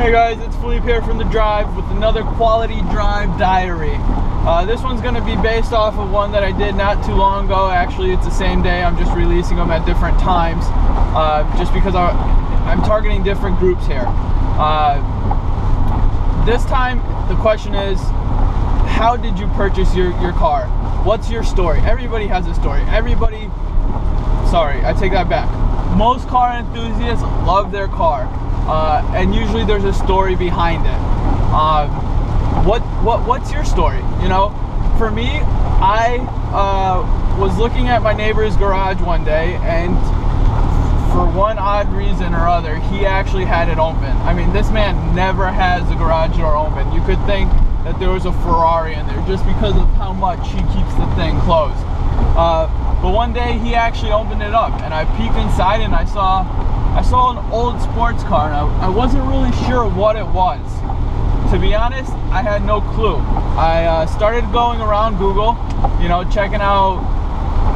Hey guys, it's Philippe here from The Drive with another quality drive diary. This one's going to be based off of one that I did not too long ago. Actually, it's the same day. I'm just releasing them at different times just because I'm targeting different groups here. This time, the question is, how did you purchase your car? What's your story? Everybody has a story. Sorry, I take that back. Most car enthusiasts love their car. And usually there's a story behind it. What's your story? You know, for me, I was looking at my neighbor's garage one day, and for one odd reason or other, he actually had it open. I mean, this man never has the garage door open. You could think that there was a Ferrari in there just because of how much he keeps the thing closed. But one day he actually opened it up, and I peeked inside and I saw an old sports car, and I wasn't really sure what it was. To be honest, I had no clue. I started going around Google, you know, checking out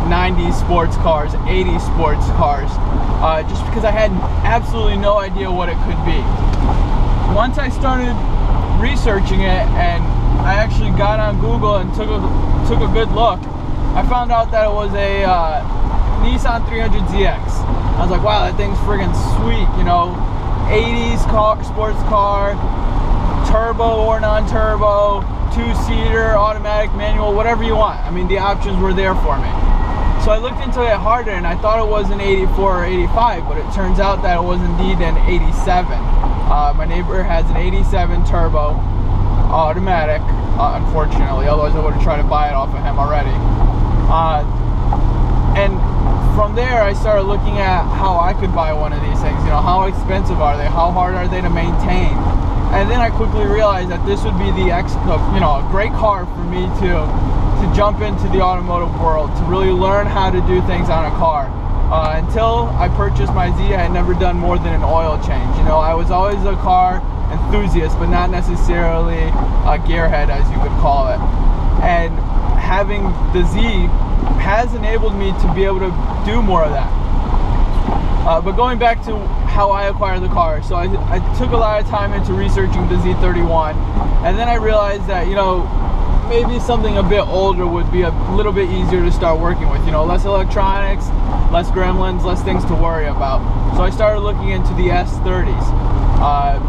90s sports cars, 80s sports cars, just because I had absolutely no idea what it could be. Once I started researching it and I actually got on Google and took a good look, I found out that it was a Nissan 300ZX. I was like, wow, that thing's friggin' sweet, you know, 80s car, sports car, turbo or non-turbo, two-seater, automatic, manual, whatever you want. I mean, the options were there for me. So I looked into it harder, and I thought it was an 84 or 85, but it turns out that it was indeed an 87. My neighbor has an 87 turbo automatic, unfortunately, otherwise I would have tried to buy it off of him already. And from there, I started looking at how I could buy one of these things. You know, how expensive are they? How hard are they to maintain? And then I quickly realized that this would be a great car for me to jump into the automotive world, to really learn how to do things on a car. Until I purchased my Z, I had never done more than an oil change. You know, I was always a car enthusiast, but not necessarily a gearhead, as you could call it. And having the Z has enabled me to be able to do more of that. But going back to how I acquired the car, so I took a lot of time into researching the Z31, and then I realized that, you know, maybe something a bit older would be a little bit easier to start working with. You know, less electronics, less gremlins, less things to worry about. So I started looking into the S30s.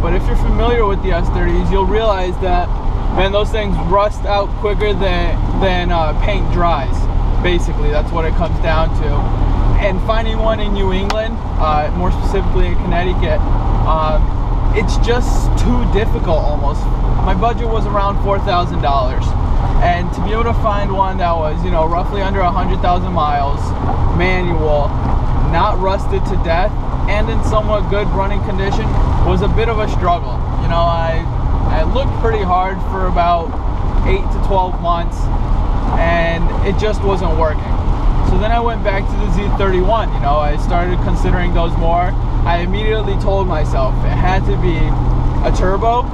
But if you're familiar with the S30s, you'll realize that, man, those things rust out quicker than paint dries. Basically, that's what it comes down to. And finding one in New England, more specifically in Connecticut, it's just too difficult almost. My budget was around $4,000, and to be able to find one that was, you know, roughly under 100,000 miles, manual, not rusted to death, and in somewhat good running condition was a bit of a struggle. You know, I looked pretty hard for about 8 to 12 months, and it just wasn't working. So then I went back to the Z31. You know, I started considering those more. I immediately told myself it had to be a turbo,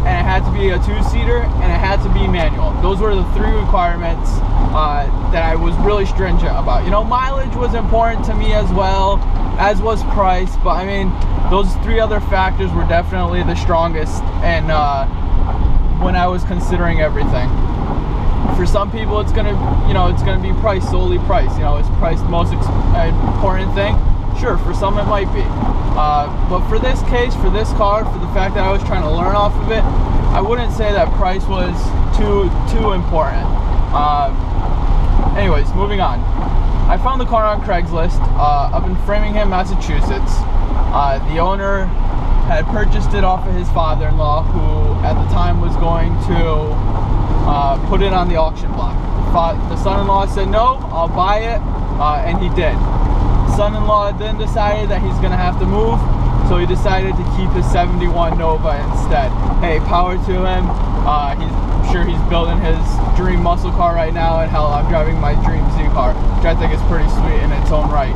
and it had to be a two-seater, and it had to be manual. Those were the three requirements that I was really stringent about. You know, mileage was important to me as well, as was price, but I mean, those three other factors were definitely the strongest, and when I was considering everything. For some people, it's gonna be price, solely price. You know, is price the most important thing? Sure, for some it might be. But for this case, for this car, for the fact that I was trying to learn off of it, I wouldn't say that price was too important. Anyways, moving on. I found the car on Craigslist up in Framingham, Massachusetts. The owner had purchased it off of his father-in-law, who at the time was going to put it on the auction block. The son-in-law said, no, I'll buy it, and he did. The son-in-law then decided that he's going to have to move, so he decided to keep his 71 Nova instead. Hey, power to him. I'm sure he's building his dream muscle car right now, and hell, I'm driving my dream Z car, which I think is pretty sweet in its own right.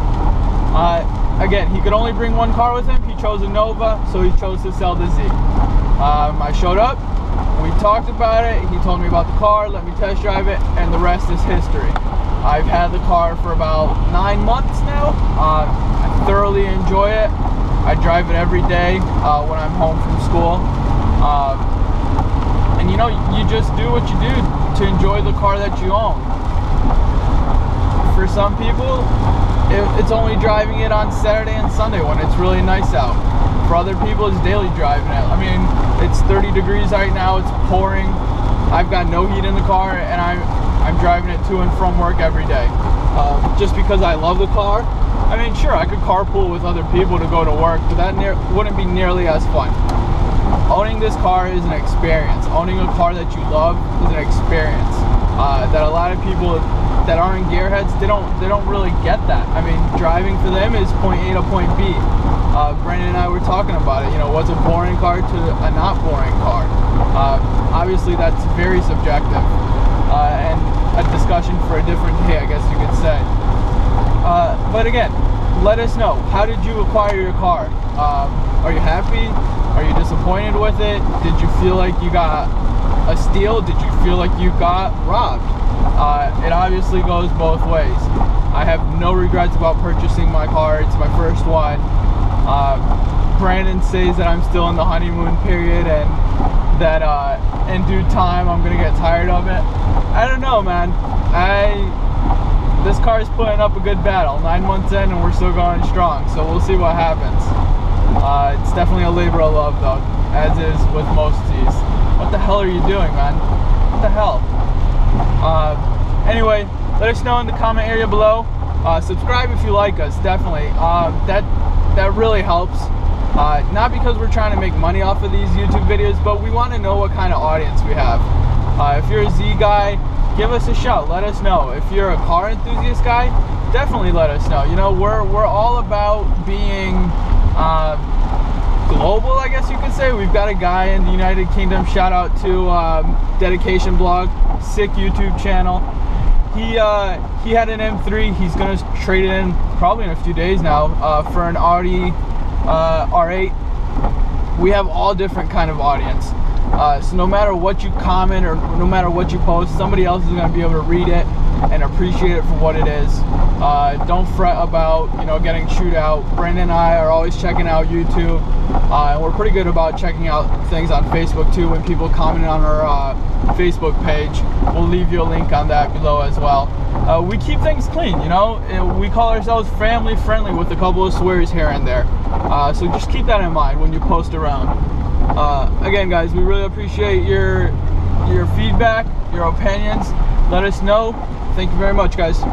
Again, he could only bring one car with him. He chose a Nova, so he chose to sell the Z. I showed up. We talked about it. He told me about the car, let me test drive it, and the rest is history. I've had the car for about 9 months now. I thoroughly enjoy it. I drive it every day when I'm home from school. And you know, you just do what you do to enjoy the car that you own. For some people, it's only driving it on Saturday and Sunday when it's really nice out. For other people, it's daily driving it. I mean, it's 30 degrees right now, it's pouring. I've got no heat in the car, and I'm driving it to and from work every day. Just because I love the car. I mean, sure, I could carpool with other people to go to work, but that wouldn't be nearly as fun. Owning this car is an experience. Owning a car that you love is an experience that a lot of people that aren't gearheads, they don't really get that. I mean, driving for them is point A to point B. Brandon and I were talking about it. You know, what's a boring car to a not boring car? Obviously, that's very subjective and a discussion for a different day, I guess you could say. But again, let us know. How did you acquire your car? Are you happy? Are you disappointed with it? Did you feel like you got a steal? Did you feel like you got robbed? It obviously goes both ways. I have no regrets about purchasing my car. It's my first one. Brandon says that I'm still in the honeymoon period and that in due time I'm gonna get tired of it. I don't know, man. This car is putting up a good battle. 9 months in and we're still going strong, so we'll see what happens. It's definitely a labor of love though, as is with most of these. What the hell are you doing, man? What the hell? Anyway, let us know in the comment area below. Subscribe if you like us, definitely. That really helps. Not because we're trying to make money off of these YouTube videos, but we want to know what kind of audience we have. If you're a Z guy, give us a shout. Let us know. If you're a car enthusiast guy, definitely let us know. You know, we're all about being global, I guess you could say. We've got a guy in the United Kingdom. Shout out to Dedication Blog, sick YouTube channel. He had an M3. He's gonna trade it in probably in a few days now for an Audi R8. We have all different kind of audience. So no matter what you comment or no matter what you post, somebody else is going to be able to read it and appreciate it for what it is. Don't fret about, you know, getting chewed out. Brandon and I are always checking out YouTube, and we're pretty good about checking out things on Facebook too. When people comment on our Facebook page, we'll leave you a link on that below as well. We keep things clean, you know. We call ourselves family friendly with a couple of swears here and there. So just keep that in mind when you post around. Again, guys, we really appreciate your feedback, your opinions. Let us know. Thank you very much, guys.